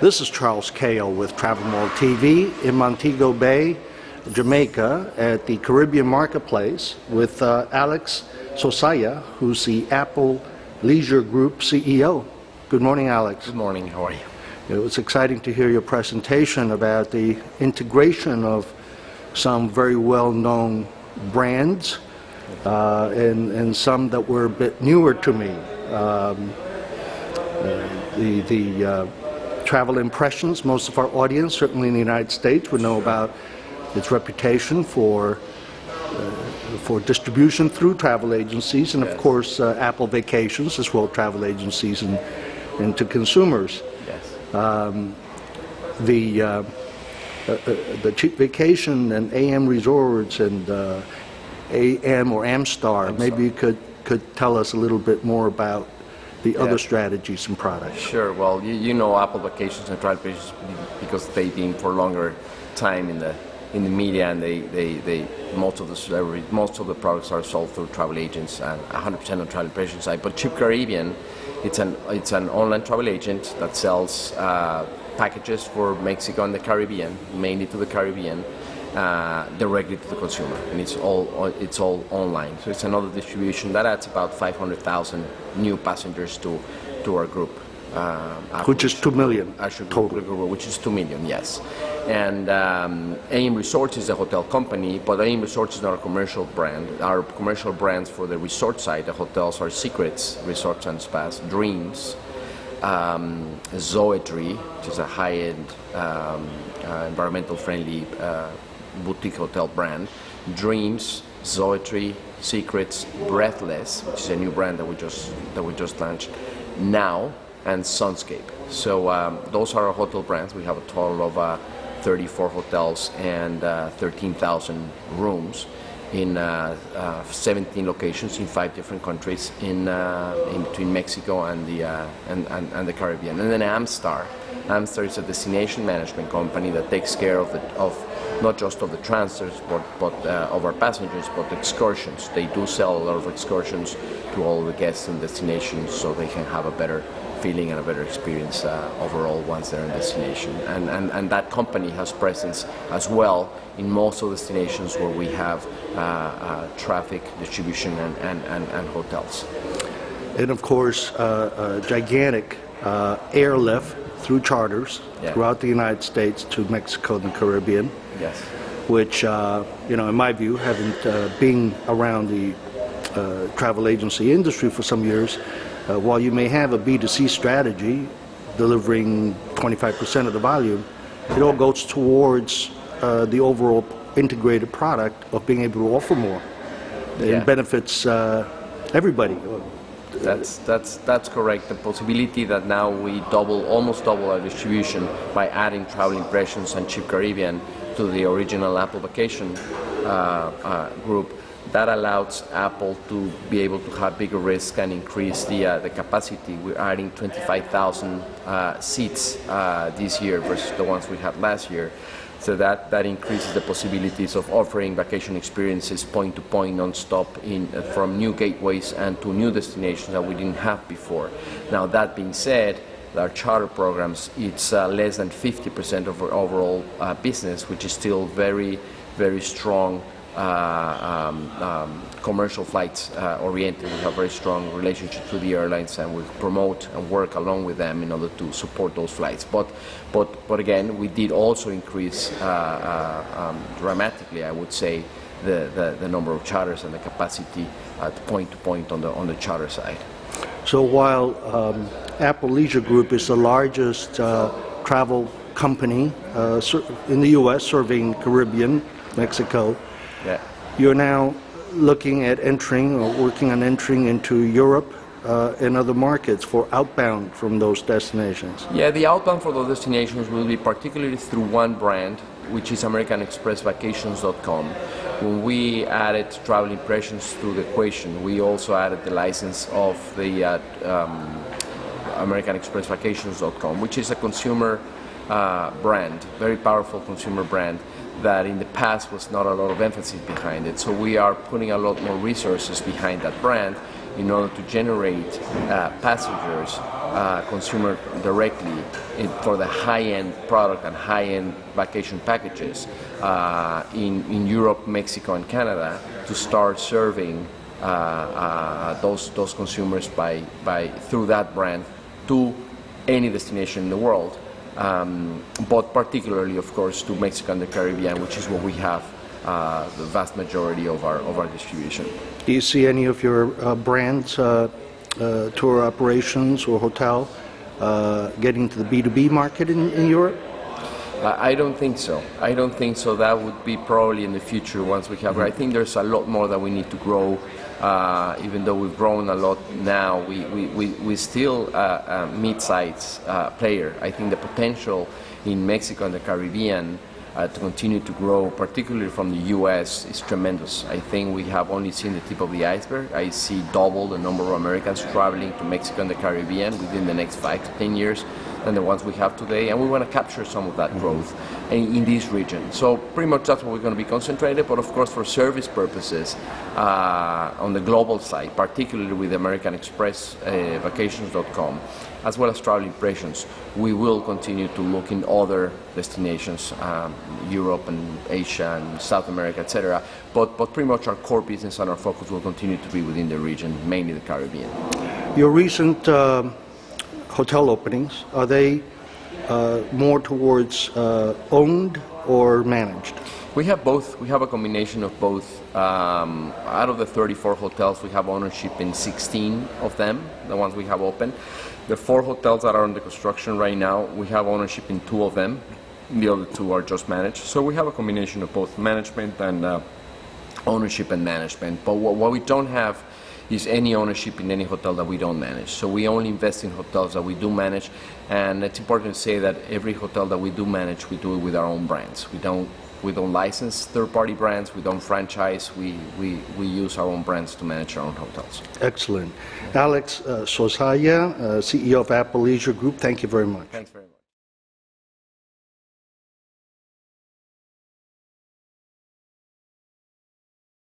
This is Charles Kao with TravelMole TV in Montego Bay, Jamaica, at the Caribbean Marketplace with Alex Zozaya, who's the Apple Leisure Group CEO. Good morning, Alex. Good morning. How are you? It was exciting to hear your presentation about the integration of some very well-known brands and some that were a bit newer to me. The travel impressions, most of our audience, certainly in the United States, would know about its reputation for distribution through travel agencies, and of course Apple Vacations as well, travel agencies and to consumers. Yes. The Cheap Vacation and AMResorts and AM or Amstar. Maybe you could tell us a little bit more about the other strategies and products. Sure. Well, you know Apple Vacations and Travel Vacations because they've been for a longer time in the media, and they most of the products are sold through travel agents and 100% on Travel Vacations side. But Cheap Caribbean, it's an online travel agent that sells packages for Mexico and the Caribbean, mainly to the Caribbean, directly to the consumer, and it's all online. So it's another distribution that adds about 500,000 new passengers to our group, which is 2 million total. Which is 2 million, yes. And AMResorts is a hotel company, but AMResorts is not a commercial brand. Our commercial brands for the resort side, the hotels, are Secrets Resorts and Spas, Dreams, Zoetry, which is a high-end, environmental-friendly boutique hotel brand, Dreams, Zoetry, Secrets, Breathless, which is a new brand that we just launched now, and Sunscape. So those are our hotel brands. We have a total of 34 hotels and 13,000 rooms in 17 locations in 5 different countries in between Mexico and the Caribbean. And then Amstar. Amstar is a destination management company that takes care of not just of the transfers, but of our passengers, but excursions. They do sell a lot of excursions to all the guests in destinations, so they can have a better feeling and a better experience overall once they're in destination. And that company has presence as well in most of the destinations where we have traffic distribution and hotels. And of course, gigantic airlift through charters throughout the United States to Mexico and the Caribbean. Yes. Which, in my view, having been around the travel agency industry for some years, while you may have a B2C strategy delivering 25% of the volume, it all goes towards the overall integrated product of being able to offer more. It benefits everybody. That's correct. The possibility that now we almost double our distribution by adding Travel Impressions and Cheap Caribbean to the original Apple Vacation group, that allows Apple to be able to have bigger risk and increase the capacity. We're adding 25,000 seats this year versus the ones we had last year. So that increases the possibilities of offering vacation experiences point to point, non-stop, from new gateways and to new destinations that we didn't have before. Now, that being said, our charter programs, it's less than 50% of our overall business, which is still very, very strong commercial flights oriented. We have very strong relationships with the airlines, and we promote and work along with them in order to support those flights. But again, we did also increase dramatically, I would say, the number of charters and the capacity at point to point on the charter side. So while Apple Leisure Group is the largest travel company in the U.S. serving Caribbean, Mexico, you're now looking at entering or working on entering into Europe and other markets for outbound from those destinations. Yeah, the outbound for those destinations will be particularly through one brand, which is AmericanExpressVacations.com. When we added Travel Impressions to the equation, we also added the license of the AmericanExpressVacations.com, which is a consumer brand, very powerful consumer brand that in the past was not a lot of emphasis behind it. So we are putting a lot more resources behind that brand in order to generate passengers, consumer directly for the high-end product and high-end vacation packages in Europe, Mexico, and Canada to start serving those consumers through that brand to any destination in the world, but particularly, of course, to Mexico and the Caribbean, which is where we have the vast majority of our distribution. Do you see any of your brands, tour operations or hotel, getting to the B2B market in Europe? I don't think so. I don't think so. That would be probably in the future once we have. I think there's a lot more that we need to grow. Even though we've grown a lot now, we still a mid-sized player. I think the potential in Mexico and the Caribbean to continue to grow, particularly from the U.S., is tremendous. I think we have only seen the tip of the iceberg. I see double the number of Americans traveling to Mexico and the Caribbean within the next 5 to 10 years than the ones we have today, and we want to capture some of that growth in this region. So pretty much that's what we're going to be concentrated, but of course for service purposes on the global side, particularly with American Express, vacations.com, as well as travel impressions, we will continue to look in other destinations, Europe and Asia and South America, etc. But pretty much our core business and our focus will continue to be within the region, mainly the Caribbean. Your recent hotel openings, are they more towards owned or managed? We have both. We have a combination of both. Out of the 34 hotels, we have ownership in 16 of them, the ones we have open. The 4 hotels that are under construction right now, we have ownership in 2 of them. The other 2 are just managed. So we have a combination of both management and ownership and management. But what we don't have is any ownership in any hotel that we don't manage. So we only invest in hotels that we do manage, and it's important to say that every hotel that we do manage, we do it with our own brands. We don't license third-party brands, we don't franchise, we use our own brands to manage our own hotels. Excellent. Alex Zozaya, CEO of Apple Leisure Group, thank you very much. Thanks very much.